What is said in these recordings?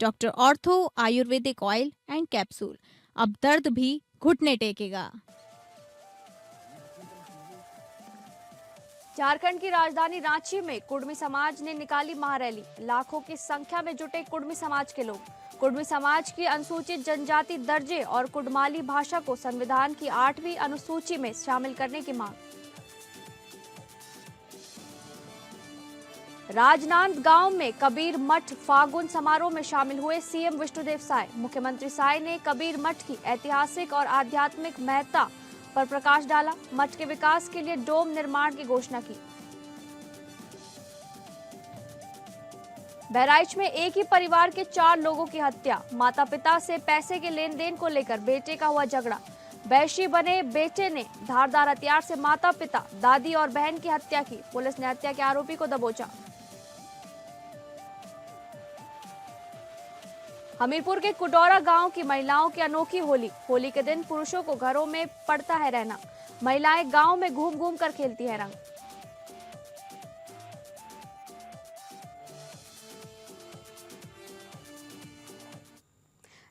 Doctor ortho Ayurvedic oil and capsule. अब दर्द भी घुटने टेकेगा। झारखंड की राजधानी रांची में कुर्मी समाज ने निकाली महारैली। लाखों की संख्या में जुटे कुर्मी समाज के लोग। कुर्मी समाज की अनुसूचित जनजाति दर्जे और कुडमाली भाषा को संविधान की 8वीं अनुसूची में शामिल करने की मांग। राजनांदगांव में कबीर मठ फागुन समारोह में शामिल हुए सीएम विष्णुदेव साय। मुख्यमंत्री साय ने कबीर मठ की ऐतिहासिक और आध्यात्मिक महत्ता पर प्रकाश डाला। मठ के विकास के लिए डोम निर्माण की घोषणा की। बहराइच में एक ही परिवार के 4 लोगों की हत्या। माता पिता से पैसे के लेन देन को लेकर बेटे का हुआ झगड़ा। वैशी बने बेटे ने धारदार हथियार से माता पिता, दादी और बहन की हत्या की। पुलिस ने हत्या के आरोपी को दबोचा। हमीरपुर के कुडौरा गांव की महिलाओं की अनोखी होली। होली के दिन पुरुषों को घरों में पड़ता है रहना। महिलाएं गांव में घूम घूम कर खेलती है रंग।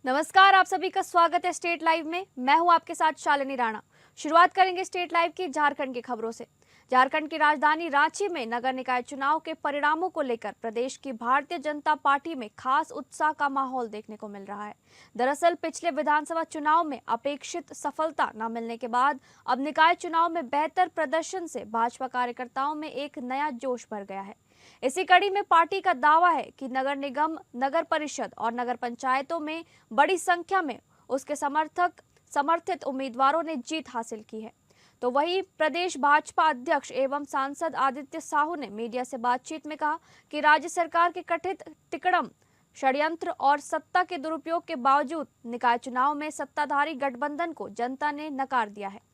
नमस्कार, आप सभी का स्वागत है स्टेट लाइव में। मैं हूं आपके साथ शालिनी राणा। शुरुआत करेंगे स्टेट लाइव की झारखंड की खबरों से। झारखंड की राजधानी रांची में नगर निकाय चुनाव के परिणामों को लेकर प्रदेश की भारतीय जनता पार्टी में खास उत्साह का माहौल देखने को मिल रहा है। दरअसल पिछले विधानसभा चुनाव में अपेक्षित सफलता न मिलने के बाद अब निकाय चुनाव में बेहतर प्रदर्शन से भाजपा कार्यकर्ताओं में एक नया जोश भर गया है। इसी कड़ी में पार्टी का दावा है कि नगर निगम, नगर परिषद और नगर पंचायतों में बड़ी संख्या में उसके समर्थित उम्मीदवारों ने जीत हासिल की है। तो वहीं प्रदेश भाजपा अध्यक्ष एवं सांसद आदित्य साहू ने मीडिया से बातचीत में कहा कि राज्य सरकार के कथित तिकड़म, षड्यंत्र और सत्ता के दुरुपयोग के बावजूद निकाय चुनाव में सत्ताधारी गठबंधन को जनता ने नकार दिया है।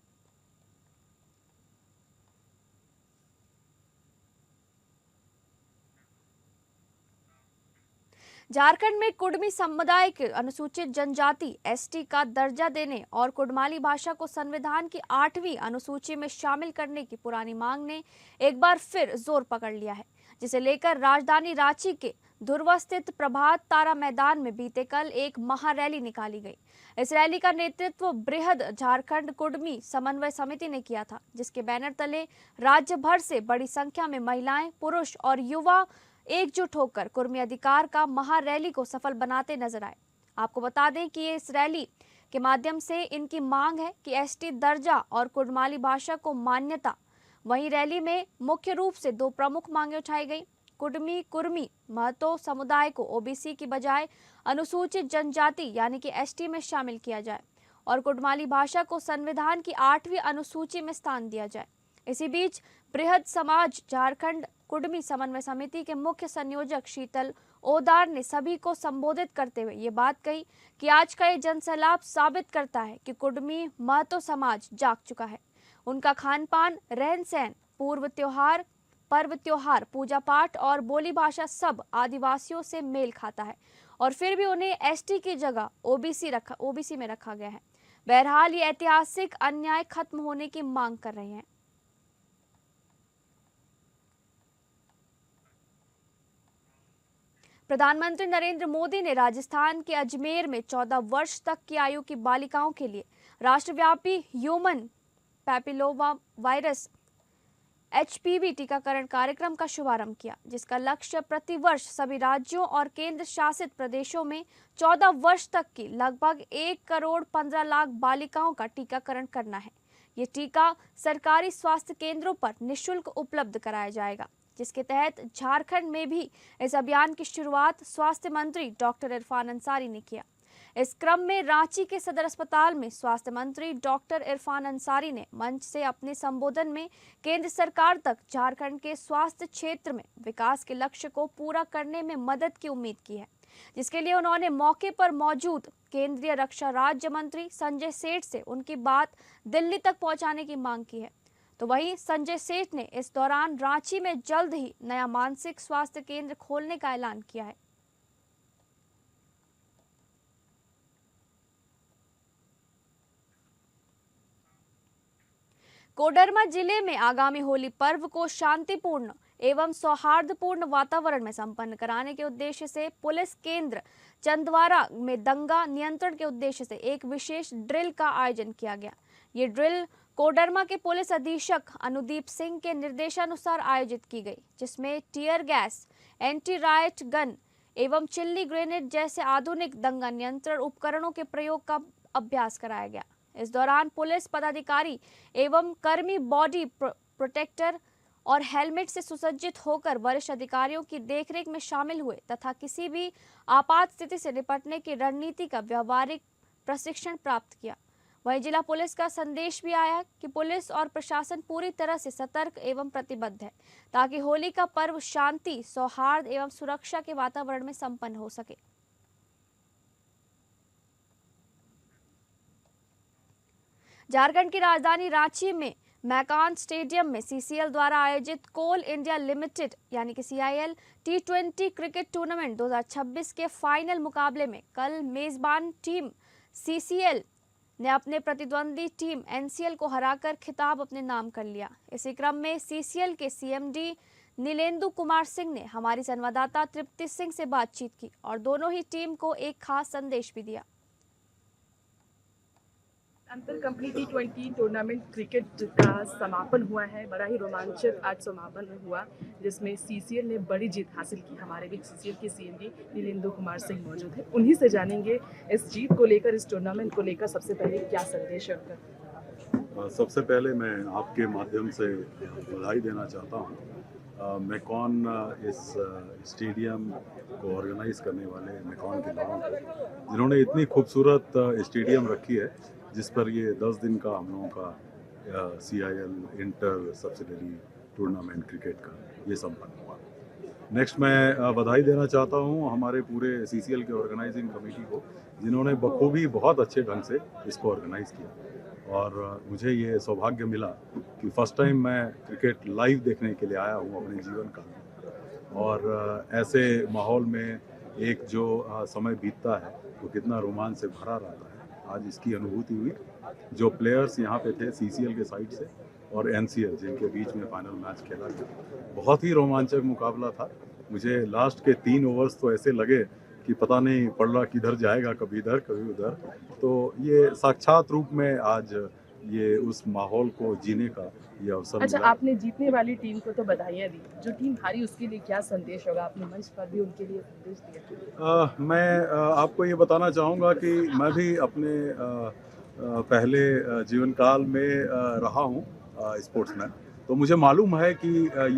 झारखंड में कुडमी समुदाय के अनुसूचित जनजाति एसटी का दर्जा देने और कुडमाली भाषा को संविधान की 8वीं अनुसूची में शामिल करने की पुरानी मांग ने एक बार फिर जोर पकड़ लिया है, जिसे लेकर राजधानी रांची के धुर्वा स्थित प्रभात तारा मैदान में बीते कल एक महारैली निकाली गई। इस रैली का नेतृत्व बृहद झारखंड कुडमी समन्वय समिति ने किया था, जिसके बैनर तले राज्य भर से बड़ी संख्या में महिलाएं, पुरुष और युवा एकजुट होकर कुर्मी अधिकार का महारैली को सफल बनाते नजर आए। आपको बता दें कि इस रैली के माध्यम से इनकी मांग है कि एसटी दर्जा और कुडमाली भाषा को मान्यता। वहीं रैली में मुख्य रूप से 2 प्रमुख मांगे उठाई गई। कुर्मी महतो समुदाय को ओबीसी की बजाय अनुसूचित जनजाति यानी कि एसटी में शामिल किया जाए और कुडमाली भाषा को संविधान की 8वीं अनुसूची में स्थान दिया जाए। इसी बीच बृहद समाज झारखंड कुडमी समन्वय समिति के मुख्य संयोजक शीतल ओदार ने सभी को संबोधित करते हुए ये बात कही कि आज का ये जनसैलाब साबित करता है कि कुडमी महतो समाज जाग चुका है। उनका खान पान, रहन सहन, पर्व त्योहार, पूजा पाठ और बोली भाषा सब आदिवासियों से मेल खाता है और फिर भी उन्हें एसटी की जगह ओबीसी में रखा गया है। बहरहाल ये ऐतिहासिक अन्याय खत्म होने की मांग कर रहे हैं। प्रधानमंत्री नरेंद्र मोदी ने राजस्थान के अजमेर में 14 वर्ष तक की आयु की बालिकाओं के लिए राष्ट्रव्यापी ह्यूमन पैपिलोमा वायरस HPV टीकाकरण कार्यक्रम का शुभारंभ किया, जिसका लक्ष्य प्रतिवर्ष सभी राज्यों और केंद्र शासित प्रदेशों में 14 वर्ष तक की लगभग 1 करोड़ 15 लाख बालिकाओं का टीकाकरण करना है। ये टीका सरकारी स्वास्थ्य केंद्रों पर निःशुल्क उपलब्ध कराया जाएगा, जिसके तहत झारखंड में भी इस अभियान की शुरुआत स्वास्थ्य मंत्री डॉक्टर इरफान अंसारी ने किया। इस क्रम में रांची के सदर अस्पताल में स्वास्थ्य मंत्री डॉक्टर इरफान अंसारी ने मंच से अपने संबोधन में केंद्र सरकार तक झारखंड के स्वास्थ्य क्षेत्र में विकास के लक्ष्य को पूरा करने में मदद की उम्मीद की है, जिसके लिए उन्होंने मौके पर मौजूद केंद्रीय रक्षा राज्य मंत्री संजय सेठ से उनकी बात दिल्ली तक पहुंचाने की मांग की है। तो वहीं संजय सेठ ने इस दौरान रांची में जल्द ही नया मानसिक स्वास्थ्य केंद्र खोलने का ऐलान किया है। कोडरमा जिले में आगामी होली पर्व को शांतिपूर्ण एवं सौहार्दपूर्ण वातावरण में संपन्न कराने के उद्देश्य से पुलिस केंद्र चंदवारा में दंगा नियंत्रण के उद्देश्य से एक विशेष ड्रिल का आयोजन किया गया। ये ड्रिल कोडरमा के पुलिस अधीक्षक अनुदीप सिंह के निर्देशानुसार आयोजित की गई, जिसमें tear gas, anti right gun एवं चिल्ली ग्रेनेड जैसे आधुनिक दंगा नियंत्रण उपकरणों के प्रयोग का अभ्यास कराया गया। इस दौरान पुलिस पदाधिकारी एवं कर्मी बॉडी प्रोटेक्टर और हेलमेट से सुसज्जित होकर वरिष्ठ अधिकारियों की देखरेख में शामिल हुए तथा किसी भी आपात स्थिति से निपटने की रणनीति का व्यवहारिक प्रशिक्षण प्राप्त किया। वहीं जिला पुलिस का संदेश भी आया कि पुलिस और प्रशासन पूरी तरह से सतर्क एवं प्रतिबद्ध है ताकि होली का पर्व शांति, सौहार्द एवं सुरक्षा के वातावरण में संपन्न हो सके। झारखंड की राजधानी रांची में मैकान स्टेडियम में सीसीएल द्वारा आयोजित कोल इंडिया लिमिटेड यानी कि CIL T20 क्रिकेट टूर्नामेंट 2026 के फाइनल मुकाबले में कल मेजबान टीम CCL ने अपने प्रतिद्वंदी टीम NCL को हराकर खिताब अपने नाम कर लिया। इसी क्रम में CCL के CMD नीलेंदु कुमार सिंह ने हमारी संवाददाता तृप्ति सिंह से बातचीत की और दोनों ही टीम को एक खास संदेश भी दिया। अंतर कंपनी T20 टूर्नामेंट क्रिकेट का समापन हुआ है। बड़ा ही रोमांचक आज समापन हुआ, जिसमें CCL ने बड़ी जीत हासिल की। हमारे बीच CCL के CMD नीलेंदु कुमार सिंह मौजूद हैं। उन्हीं से जानेंगे इस जीत को लेकर, इस टूर्नामेंट को लेकर सबसे पहले क्या संदेश है उनका। सबसे पहले मैं आपके माध्यम से बधाई देना चाहता हूँ मैकॉन इस स्टेडियम को ऑर्गेनाइज करने वाले मैकॉन के लोगों को, जिन्होंने इतनी खूबसूरत स्टेडियम रखी है जिस पर ये 10 दिन का हम लोगों का CIL inter subsidiary tournament cricket का ये संपन्न हुआ। नेक्स्ट मैं बधाई देना चाहता हूँ हमारे पूरे CCL के ऑर्गेनाइजिंग कमेटी को, जिन्होंने बखूबी बहुत अच्छे ढंग से इसको ऑर्गेनाइज किया और मुझे ये सौभाग्य मिला कि फर्स्ट टाइम मैं क्रिकेट लाइव देखने के लिए आया हूँ अपने जीवन काल में। और ऐसे माहौल में एक जो समय बीतता है वो कितना रोमांच से भरा रहता है, आज इसकी अनुभूति हुई। जो प्लेयर्स यहाँ पे थे CCL के साइड से और NCL जिनके बीच में फाइनल मैच खेला गया, बहुत ही रोमांचक मुकाबला था। मुझे लास्ट के 3 ओवर्स तो ऐसे लगे कि पता नहीं पड़ रहा किधर जाएगा, कभी इधर कभी उधर। तो ये साक्षात रूप में आज ये उस माहौल को जीने का ये अवसर अच्छा, मिला। आपने जीतने वाली टीम को तो बधाइयाँ दी, जो टीम हारी उसके लिए क्या संदेश होगा? आपने मंच पर भी उनके लिए संदेश दिया। मैं आपको ये बताना चाहूँगा कि मैं भी अपने पहले जीवन काल में रहा हूँ स्पोर्ट्समैन, तो मुझे मालूम है कि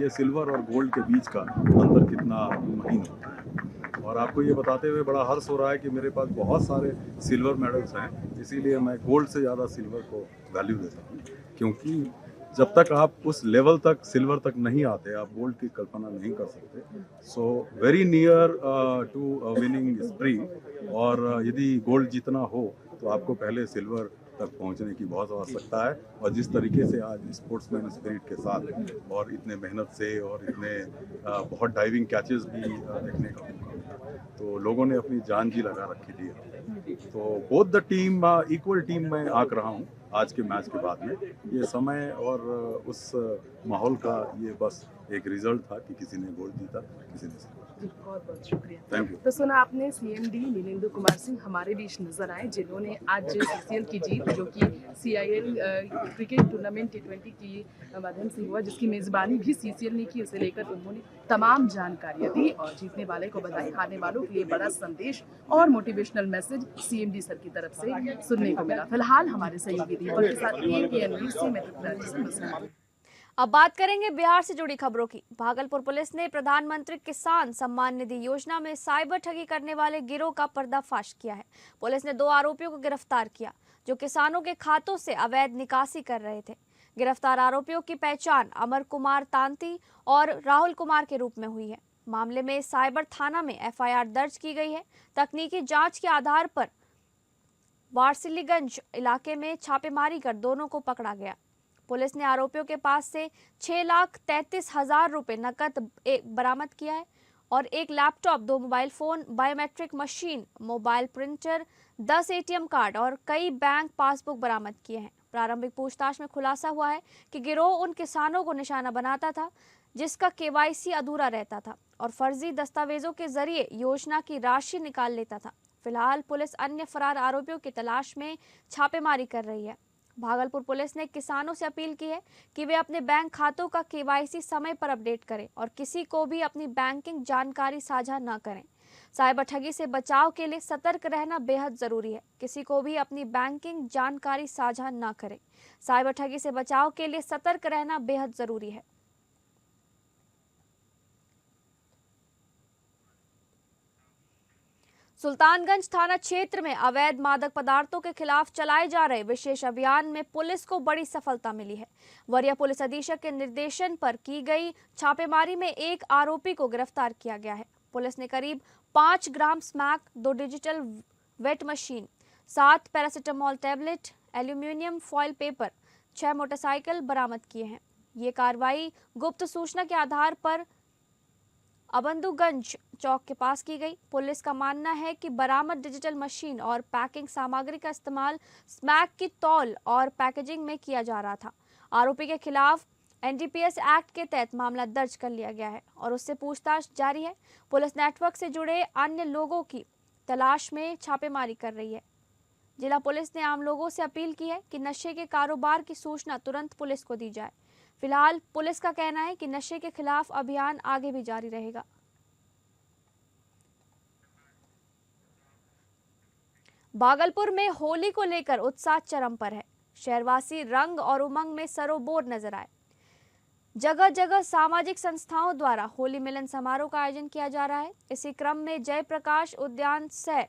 ये सिल्वर और गोल्ड के बीच का अंतर कितना महीन होता है। और आपको ये बताते हुए बड़ा हर्ष हो रहा है कि मेरे पास बहुत सारे सिल्वर मेडल्स हैं, इसीलिए मैं गोल्ड से ज़्यादा सिल्वर को वैल्यू देता हूँ, क्योंकि जब तक आप उस लेवल तक सिल्वर तक नहीं आते आप गोल्ड की कल्पना नहीं कर सकते। So very near to winning spree. और यदि गोल्ड जीतना हो तो आपको पहले सिल्वर तक पहुंचने की बहुत आवश्यकता है। और जिस तरीके से आज स्पोर्ट्समैन स्पिरिट के साथ और इतने मेहनत से और इतने बहुत डाइविंग कैचेस भी देखने का मौका मिला, तो लोगों ने अपनी जान जी लगा रखी थी। तो both the team equal team में आंक रहा हूँ आज के मैच के बाद में। ये समय और उस माहौल का ये बस एक रिजल्ट था कि किसी ने गोल्ड जीता, किसी ने सिल्वर। बहुत बहुत शुक्रिया। Thank you. तो सुना आपने CMD नीलेंदु कुमार सिंह हमारे बीच नजर आए, जिन्होंने आज CCL की जीत, जो कि CIL क्रिकेट टूर्नामेंट T20 की माध्यम से हुआ, जिसकी मेजबानी भी CCL ने की, उसे लेकर उन्होंने तमाम जानकारियां दी और जीतने वाले को बधाई, हारने वालों के लिए बड़ा संदेश और मोटिवेशनल मैसेज CMD सर की तरफ से सुनने को मिला। फिलहाल हमारे सहयोगी दीपक के साथ APN न्यूज़ से मैं तृप्ति से मसरा। अब बात करेंगे बिहार से जुड़ी खबरों की। भागलपुर पुलिस ने प्रधानमंत्री किसान सम्मान निधि योजना में साइबर ठगी करने वाले गिरोह का पर्दाफाश किया है। पुलिस ने 2 आरोपियों को गिरफ्तार किया जो किसानों के खातों से अवैध निकासी कर रहे थे। गिरफ्तार आरोपियों की पहचान अमर कुमार तांती और राहुल कुमार के रूप में हुई है। मामले में साइबर थाना में FIR दर्ज की गई है। तकनीकी जांच के आधार पर वारसिलीगंज इलाके में छापेमारी कर दोनों को पकड़ा गया। पुलिस ने आरोपियों के पास से 6,33,000 रुपए नकद बरामद किया है और 1 laptop, 2 mobile phone, biometric machine, mobile printer, 10 ATM card और कई बैंक पासबुक बरामद किए हैं। प्रारंभिक पूछताछ में खुलासा हुआ है कि गिरोह उन किसानों को निशाना बनाता था जिसका केवाईसी अधूरा रहता था और फर्जी दस्तावेजों के जरिए योजना की राशि निकाल लेता था। फिलहाल पुलिस अन्य फरार आरोपियों की तलाश में छापेमारी कर रही है। भागलपुर पुलिस ने किसानों से अपील की है कि वे अपने बैंक खातों का केवाईसी समय पर अपडेट करें और किसी को भी अपनी बैंकिंग जानकारी साझा न करें। साइबर ठगी से बचाव के लिए सतर्क रहना बेहद जरूरी है। किसी को भी अपनी बैंकिंग जानकारी साझा न करें। साइबर ठगी से बचाव के लिए सतर्क रहना बेहद जरूरी है। सुल्तानगंज थाना क्षेत्र में अवैध मादक पदार्थों के खिलाफ चलाए जा रहे विशेष अभियान में पुलिस को बड़ी सफलता मिली है। वरीय पुलिस अधीक्षक के निर्देशन पर की गई छापेमारी में एक आरोपी को गिरफ्तार किया गया है। पुलिस ने करीब 5 gram smack, 2 digital weight machine, 7 paracetamol tablet, aluminium foil paper, 6 motorcycle बरामद किए हैं। ये कार्रवाई गुप्त सूचना के आधार पर अबंधुगंज चौक के पास की गई। पुलिस का मानना है कि बरामद डिजिटल मशीन और पैकिंग सामग्री का इस्तेमाल स्मैक की तौल और पैकेजिंग में किया जा रहा था। आरोपी के खिलाफ एनडीपीएस एक्ट के तहत मामला दर्ज कर लिया गया है और उससे पूछताछ जारी है। पुलिस नेटवर्क से जुड़े अन्य लोगों की तलाश में छापेमारी कर रही है। जिला पुलिस ने आम लोगों से अपील की है कि नशे के कारोबार की सूचना तुरंत पुलिस को दी जाए। फिलहाल पुलिस का कहना है कि नशे के खिलाफ अभियान आगे भी जारी रहेगा। भागलपुर में होली को लेकर उत्साह चरम पर है। शहरवासी रंग और उमंग में सरोबोर नजर आए। जगह जगह सामाजिक संस्थाओं द्वारा होली मिलन समारोह का आयोजन किया जा रहा है। इसी क्रम में जयप्रकाश उद्यान सह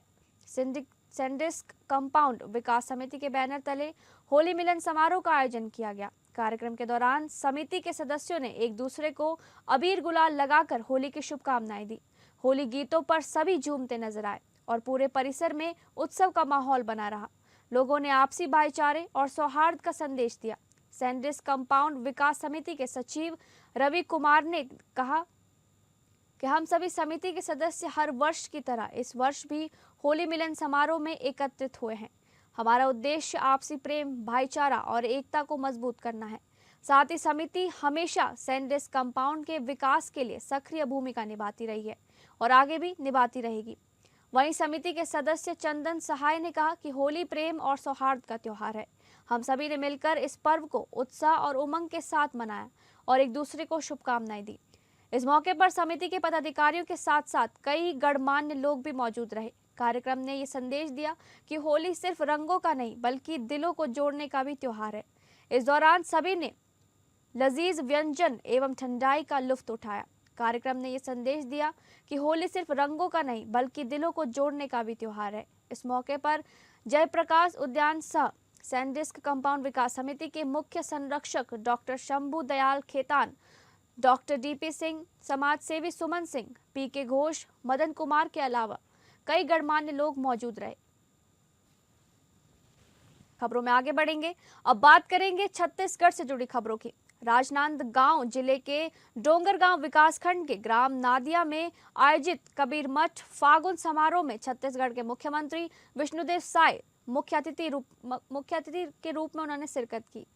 सैंडिस्क कंपाउंड विकास समिति के बैनर तले होली मिलन समारोह का आयोजन किया गया। कार्यक्रम के दौरान समिति के सदस्यों ने एक दूसरे को अबीर गुलाल लगाकर होली की शुभकामनाएं दी। होली गीतों पर सभी झूमते नजर आए और पूरे परिसर में उत्सव का माहौल बना रहा। लोगों ने आपसी भाईचारे और सौहार्द का संदेश दिया। सैंडिस्क कंपाउंड विकास समिति के सचिव रवि कुमार ने कहा कि हम सभी समिति के सदस्य हर वर्ष की तरह इस वर्ष भी होली मिलन समारोह में एकत्रित हुए हैं। हमारा उद्देश्य आपसी प्रेम, भाईचारा और एकता को मजबूत करना है। साथ ही समिति हमेशा सैंडिस्क कंपाउंड के विकास के लिए सक्रिय भूमिका निभाती रही है और आगे भी निभाती रहेगी। वहीं समिति के सदस्य चंदन सहाय ने कहा कि होली प्रेम और सौहार्द का त्योहार है। हम सभी ने मिलकर इस पर्व को उत्साह और उमंग के साथ मनाया और एक दूसरे को शुभकामनाएं दी। इस मौके पर समिति के पदाधिकारियों के साथ साथ कई गणमान्य लोग भी मौजूद रहे। कार्यक्रम ने ये संदेश दिया कि होली सिर्फ रंगों का नहीं बल्कि दिलों को जोड़ने का भी त्योहार है। इस दौरान सभी ने लजीज व्यंजन एवं ठंडाई का लुत्फ उठाया। कार्यक्रम ने ये संदेश दिया कि होली सिर्फ रंगों का नहीं बल्कि दिलों को जोड़ने का भी त्योहार है। इस मौके पर जयप्रकाश उद्यान सह सैंडिस्क कंपाउंड विकास समिति के मुख्य संरक्षक doctor Shambhu Dayal Khetan, doctor DP Singh, समाज सेवी सुमन सिंह, पीके घोष, मदन कुमार के अलावा कई गणमान्य लोग मौजूद रहे। खबरों में आगे बढ़ेंगे। अब बात करेंगे छत्तीसगढ़ से जुड़ी खबरों की। राजनांदगांव जिले के डोंगरगांव विकासखंड के ग्राम नादिया में आयोजित कबीर मठ फागुन समारोह में छत्तीसगढ़ के मुख्यमंत्री विष्णुदेव साय मुख्य अतिथि के रूप में उन्होंने शिरकत की।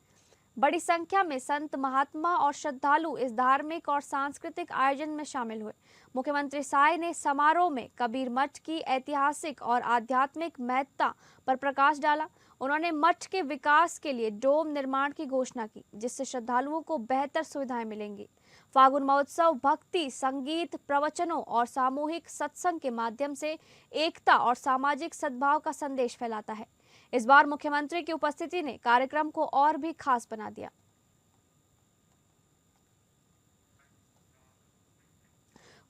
बड़ी संख्या में संत, महात्मा और श्रद्धालु इस धार्मिक और सांस्कृतिक आयोजन में शामिल हुए। मुख्यमंत्री साय ने समारोह में कबीर मठ की ऐतिहासिक और आध्यात्मिक महत्ता पर प्रकाश डाला। उन्होंने मठ के विकास के लिए डोम निर्माण की घोषणा की, जिससे श्रद्धालुओं को बेहतर सुविधाएं मिलेंगी। फागुन महोत्सव भक्ति, संगीत, प्रवचनों और सामूहिक सत्संग के माध्यम से एकता और सामाजिक सद्भाव का संदेश फैलाता है। इस बार मुख्यमंत्री की उपस्थिति ने कार्यक्रम को और भी खास बना दिया।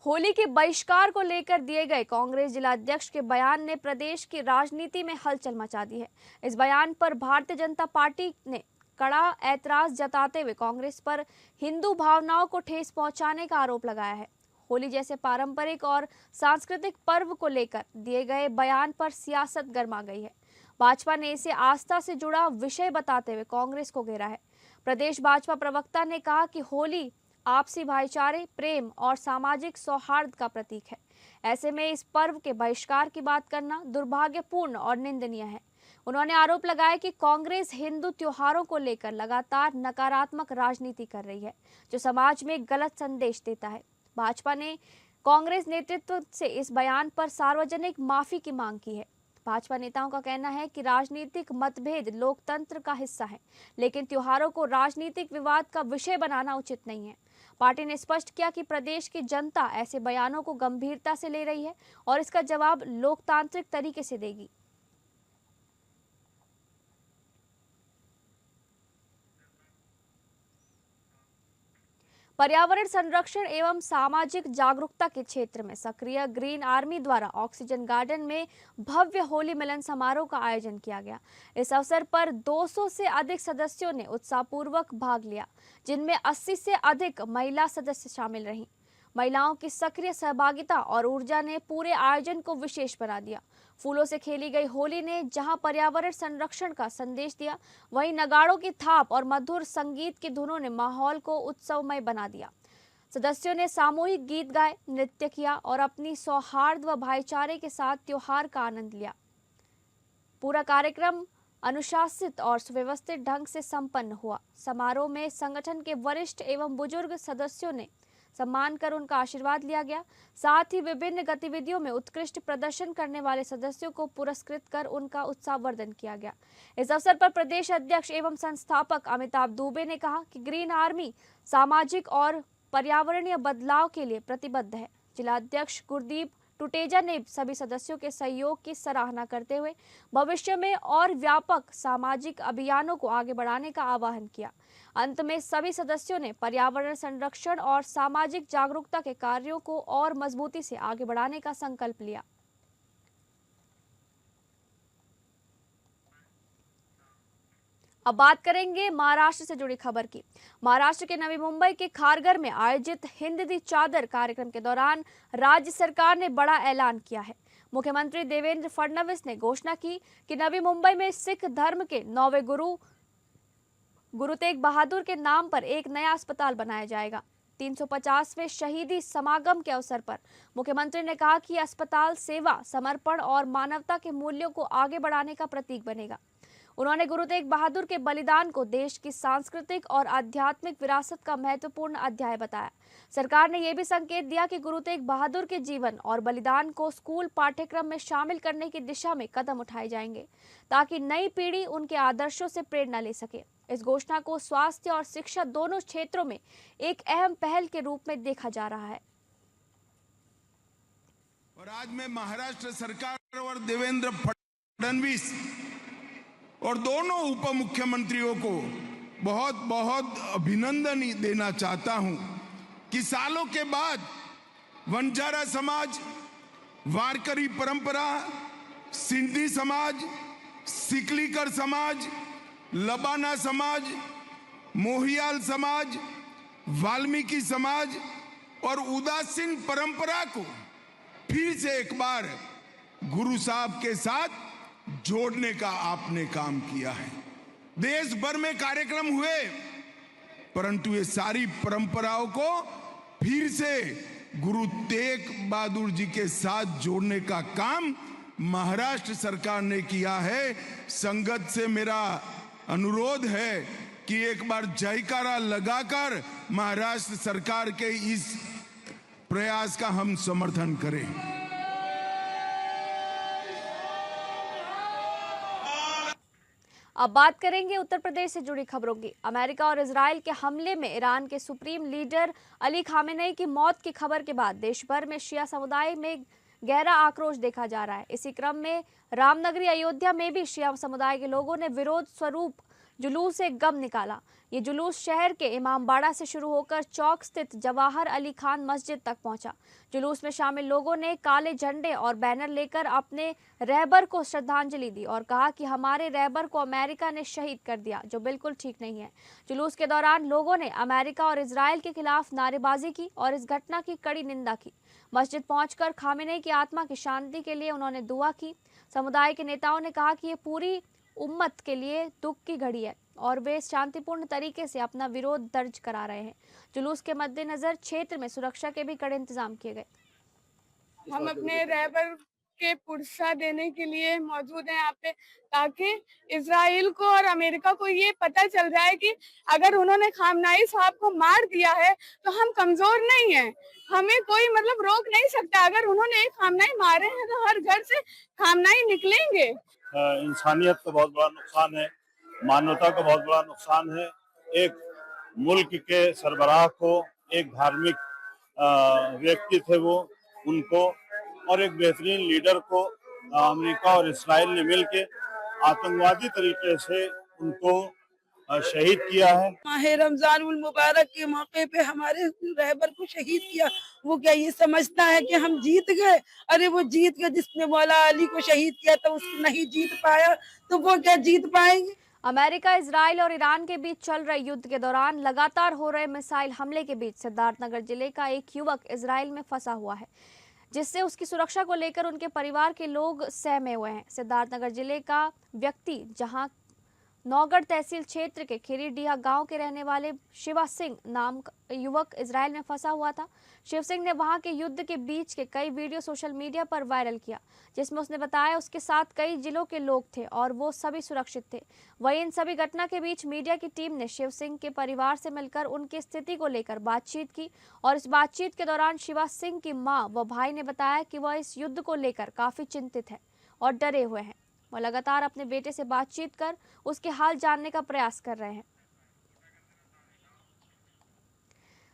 होली के बहिष्कार को लेकर दिए गए कांग्रेस जिला अध्यक्ष के बयान ने प्रदेश की राजनीति में हलचल मचा दी है। इस बयान पर भारतीय जनता पार्टी ने कड़ा ऐतराज जताते हुए कांग्रेस पर हिंदू भावनाओं को ठेस पहुंचाने का आरोप लगाया है। होली जैसे पारंपरिक और सांस्कृतिक पर्व को लेकर दिए गए बयान पर सियासत गर्मा गई है। भाजपा ने इसे आस्था से जुड़ा विषय बताते हुए कांग्रेस को घेरा है। प्रदेश भाजपा प्रवक्ता ने कहा कि होली आपसी भाईचारे, प्रेम और सामाजिक सौहार्द का प्रतीक है। ऐसे में इस पर्व के बहिष्कार की बात करना दुर्भाग्यपूर्ण और निंदनीय है। उन्होंने आरोप लगाया कि कांग्रेस हिंदू त्योहारों को लेकर लगातार नकारात्मक राजनीति कर रही है, जो समाज में गलत संदेश देता है। भाजपा ने कांग्रेस नेतृत्व से इस बयान पर सार्वजनिक माफी की मांग की है। भाजपा नेताओं का कहना है कि राजनीतिक मतभेद लोकतंत्र का हिस्सा है, लेकिन त्योहारों को राजनीतिक विवाद का विषय बनाना उचित नहीं है। पार्टी ने स्पष्ट किया कि प्रदेश की जनता ऐसे बयानों को गंभीरता से ले रही है और इसका जवाब लोकतांत्रिक तरीके से देगी। पर्यावरण संरक्षण एवं सामाजिक जागरूकता के क्षेत्र में सक्रिय ग्रीन आर्मी द्वारा ऑक्सीजन गार्डन में भव्य होली मिलन समारोह का आयोजन किया गया। इस अवसर पर 200 से अधिक सदस्यों ने उत्साहपूर्वक भाग लिया, जिनमें 80 से अधिक महिला सदस्य शामिल रहीं। महिलाओं की सक्रिय सहभागिता और ऊर्जा ने पूरे आयोजन को विशेष बना दिया। फूलों से खेली गई होली ने जहां पर्यावरण संरक्षण का संदेश दिया, वहीं नगाड़ों की थाप और मधुर संगीत की धुनों ने माहौल को उत्सवमय बना दिया। सदस्यों ने सामूहिक गीत गाए, नृत्य किया और अपनी सौहार्द व भाईचारे के साथ त्योहार का आनंद लिया। पूरा कार्यक्रम अनुशासित और सुव्यवस्थित ढंग से संपन्न हुआ। समारोह में संगठन के वरिष्ठ एवं बुजुर्ग सदस्यों ने सम्मान कर उनका आशीर्वाद लिया गया। साथ ही विभिन्न गतिविधियों में उत्कृष्ट प्रदर्शन करने वाले सदस्यों को पुरस्कृत कर उनका उत्साहवर्धन किया गया। इस अवसर पर प्रदेश अध्यक्ष एवं संस्थापक अमिताभ दुबे ने कहा कि ग्रीन आर्मी सामाजिक और पर्यावरणीय बदलाव के लिए प्रतिबद्ध है। जिला अध्यक्ष गुरदीप टुटेजा ने सभी सदस्यों के सहयोग की सराहना करते हुए भविष्य में और व्यापक सामाजिक अभियानों को आगे बढ़ाने का आह्वान किया। अंत में सभी सदस्यों ने पर्यावरण संरक्षण और सामाजिक जागरूकता के कार्यों को और मजबूती से आगे बढ़ाने का संकल्प लिया। अब बात करेंगे महाराष्ट्र से जुड़ी खबर की। महाराष्ट्र के नवी मुंबई के खारघर में आयोजित हिंद दी चादर कार्यक्रम के दौरान राज्य सरकार ने बड़ा ऐलान किया है। मुख्यमंत्री देवेंद्र फडणवीस ने घोषणा की कि नवी मुंबई में सिख धर्म के 9वें गुरु तेग बहादुर के नाम पर एक नया अस्पताल बनाया जाएगा। 350वें शहीदी समागम के अवसर पर मुख्यमंत्री ने कहा कि अस्पताल सेवा, समर्पण और मानवता के मूल्यों को आगे बढ़ाने का प्रतीक बनेगा। उन्होंने गुरु तेग बहादुर के बलिदान को देश की सांस्कृतिक और आध्यात्मिक विरासत का महत्वपूर्ण अध्याय बताया। सरकार ने यह भी संकेत दिया कि गुरु तेग बहादुर के जीवन और बलिदान को स्कूल पाठ्यक्रम में शामिल करने की दिशा में कदम उठाए जाएंगे, ताकि नई पीढ़ी उनके आदर्शों से प्रेरणा ले सके। इस घोषणा को स्वास्थ्य और शिक्षा दोनों क्षेत्रों में एक अहम पहल के रूप में देखा जा रहा है। और आज मैं महाराष्ट्र सरकार और देवेंद्र फडणवीस और दोनों उप मुख्यमंत्रियों को बहुत बहुत अभिनंदन देना चाहता हूं कि सालों के बाद वंजारा समाज, वारकरी परंपरा, सिंधी समाज, सिकलीकर समाज, लबाना समाज, मोहियाल समाज, वाल्मीकि समाज और उदासीन परंपरा को फिर से एक बार गुरु साहब के साथ जोड़ने का आपने काम किया है। देश भर में कार्यक्रम हुए, परंतु ये सारी परंपराओं को फिर से गुरु तेग बहादुर जी के साथ जोड़ने का काम महाराष्ट्र सरकार ने किया है। संगत से मेरा अनुरोध है कि एक बार जयकारा लगाकर महाराष्ट्र सरकार के इस प्रयास का हम समर्थन करें। अब बात करेंगे उत्तर प्रदेश से जुड़ी खबरों की। अमेरिका और इजराइल के हमले में ईरान के सुप्रीम लीडर अली खामेनेई की मौत की खबर के बाद देश भर में शिया समुदाय में गहरा आक्रोश देखा जा रहा है। इसी क्रम में रामनगरी अयोध्या में भी शिया समुदाय के लोगों ने विरोध स्वरूप जुलूस से गम निकाला। ये जुलूस शहर के इमामबाड़ा से शुरू होकर चौक स्थित जवाहर अली खान मस्जिद तक पहुंचा। जुलूस में शामिल लोगों ने काले झंडे और बैनर लेकर अपने रहबर को श्रद्धांजलि दी और कहा कि हमारे रहबर को अमेरिका ने शहीद कर दिया, जो बिल्कुल ठीक नहीं है। जुलूस के दौरान लोगों ने अमेरिका और इजराइल के खिलाफ नारेबाजी की और इस घटना की कड़ी निंदा की। मस्जिद पहुंचकर खामेनेई की आत्मा की शांति के लिए उन्होंने दुआ की। समुदाय के नेताओं ने कहा कि ये पूरी उम्मत के लिए दुख की घड़ी है और वे शांतिपूर्ण तरीके से अपना विरोध दर्ज करा रहे हैं। जुलूस के मद्देनजर क्षेत्र में सुरक्षा के भी कड़े इंतजाम किए गए। हम अपने रहबर के पुरस्कार देने के लिए मौजूद हैं यहाँ पे, ताकि इजराइल को और अमेरिका को ये पता चल जाए कि अगर उन्होंने खामनाई साहब को मार दिया है तो हम कमजोर नहीं हैं, हमें कोई मतलब रोक नहीं सकता। अगर उन्होंने एक खामनाई मारे हैं तो हर घर से खामनाई निकलेंगे। इंसानियत को बहुत बड़ा नुकसान है, मानवता को बहुत बड़ा नुकसान है। एक मुल्क के सरबराह को, एक धार्मिक व्यक्ति थे वो, उनको और एक बेहतरीन लीडर को अमेरिका और इस्राइल ने मिलके आतंकवादी तरीके से उनको शहीद किया है। माह रमजान उल मुबारक के मौके पे हमारे रहबर को शहीद किया। वो क्या ये समझता है कि हम जीत गए? अरे वो जीत गए, जिसने मौला अली को शहीद किया था उसको नहीं जीत पाया, तो वो क्या जीत पाएंगे? अमेरिका, इजराइल और ईरान के बीच चल रहे युद्ध के दौरान लगातार हो रहे मिसाइल हमले के बीच सिद्धार्थनगर जिले का एक युवक इजराइल में फंसा हुआ है, जिससे उसकी सुरक्षा को लेकर उनके परिवार के लोग सहमे हुए हैं। सिद्धार्थनगर जिले का व्यक्ति जहां नौगढ़ तहसील क्षेत्र के खिरीडीहा गांव के रहने वाले शिवा सिंह नाम का युवक इजराइल में फंसा हुआ था। शिव सिंह ने वहां के युद्ध के बीच के कई वीडियो सोशल मीडिया पर वायरल किया, जिसमें उसने बताया उसके साथ कई जिलों के लोग थे और वो सभी सुरक्षित थे। वहीं इन सभी घटना के बीच मीडिया की टीम ने शिव सिंह के परिवार से मिलकर उनकी स्थिति को लेकर बातचीत की और इस बातचीत के दौरान शिवा सिंह की मां व भाई ने बताया कि वह इस युद्ध को लेकर काफी चिंतित है और डरे हुए हैं। वह लगातार अपने बेटे से बातचीत कर उसके हाल जानने का प्रयास कर रहे हैं।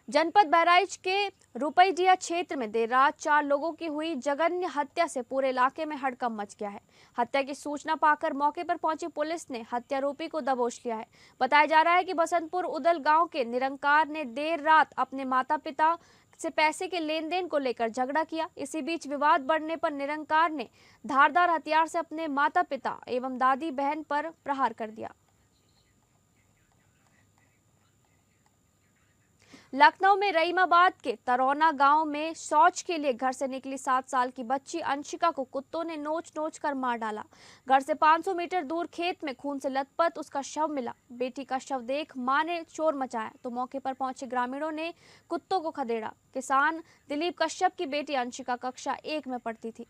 जनपद बहराइच के रुपईडीहा क्षेत्र में देर रात 4 लोगों की हुई जघन्य हत्या से पूरे इलाके में हड़कंप मच गया है। हत्या की सूचना पाकर मौके पर पहुंची पुलिस ने हत्यारोपी को दबोच लिया है। बताया जा रहा है कि बसंतपुर उदल गांव के निरंकार ने देर रात अपने माता पिता से पैसे के लेन देन को लेकर झगड़ा किया। इसी बीच विवाद बढ़ने पर निरंकार ने धारदार हथियार से अपने माता पिता एवं दादी बहन पर प्रहार कर दिया। लखनऊ में रहीमाबाद के तरौना गांव में शौच के लिए घर से निकली 7 साल की बच्ची अंशिका को कुत्तों ने नोच नोच कर मार डाला। घर से 500 मीटर दूर खेत में खून से लथपथ उसका शव मिला। बेटी का शव देख मां ने शोर मचाया तो मौके पर पहुंचे ग्रामीणों ने कुत्तों को खदेड़ा। किसान दिलीप कश्यप की बेटी अंशिका कक्षा 1 में पढ़ती थी।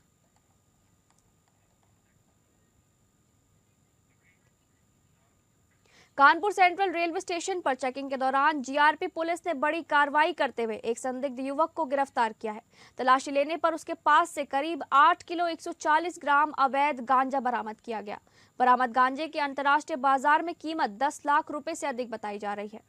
कानपुर सेंट्रल रेलवे स्टेशन पर चेकिंग के दौरान जीआरपी पुलिस ने बड़ी कार्रवाई करते हुए एक संदिग्ध युवक को गिरफ्तार किया है। तलाशी लेने पर उसके पास से करीब 8 किलो 140 ग्राम अवैध गांजा बरामद किया गया। बरामद गांजे की अंतर्राष्ट्रीय बाजार में कीमत 10 लाख रुपए से अधिक बताई जा रही है।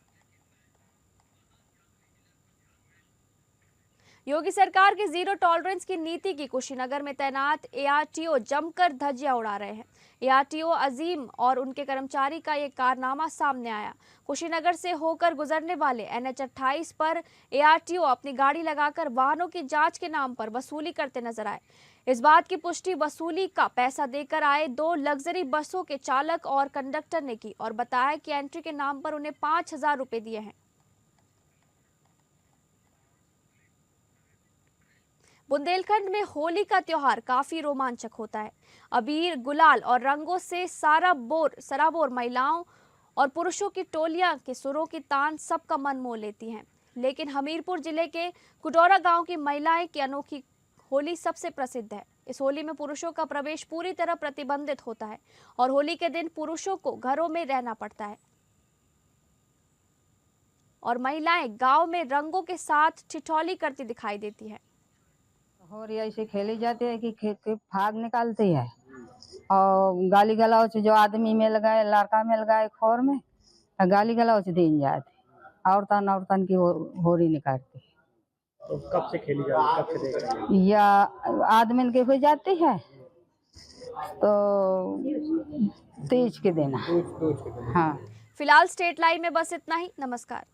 योगी सरकार की जीरो टॉलरेंस की नीति की कुशीनगर में तैनात एआरटीओ जमकर धज्जियां उड़ा रहे हैं। एआरटीओ अजीम और उनके कर्मचारी का ये कारनामा सामने आया। कुशीनगर से होकर गुजरने वाले NH 28 पर एआरटीओ अपनी गाड़ी लगाकर वाहनों की जांच के नाम पर वसूली करते नजर आए। इस बात की पुष्टि वसूली का पैसा देकर आए 2 लग्जरी बसों के चालक और कंडक्टर ने की और बताया कि एंट्री के नाम पर उन्हें 5,000 रुपए दिए हैं। बुंदेलखंड में होली का त्योहार काफी रोमांचक होता है। अबीर, गुलाल और रंगों से सराबोर महिलाओं और पुरुषों की टोलियां के सुरों की तान सबका मन मोह लेती हैं। लेकिन हमीरपुर जिले के कुडौरा गांव की महिलाएं की अनोखी होली सबसे प्रसिद्ध है। इस होली में पुरुषों का प्रवेश पूरी तरह प्रतिबंधित होता है और होली के दिन पुरुषों को घरों में रहना पड़ता है और महिलाएं गांव में रंगों के साथ ठिठौली करती दिखाई देती है। होली ऐसे खेली जाती है कि फाग निकालती है और गाली गलौच जो आदमी मिल गए, लड़का मिल गए खोर में, गाली गलौच दिन जाती। औरतन की होली निकालती है। तो कब से खेली जाती है, कब से देख रहे हैं? या आदमी के हो जाती है तो तीज के दिन। हाँ, फिलहाल स्टेट लाइव में बस इतना ही। नमस्कार।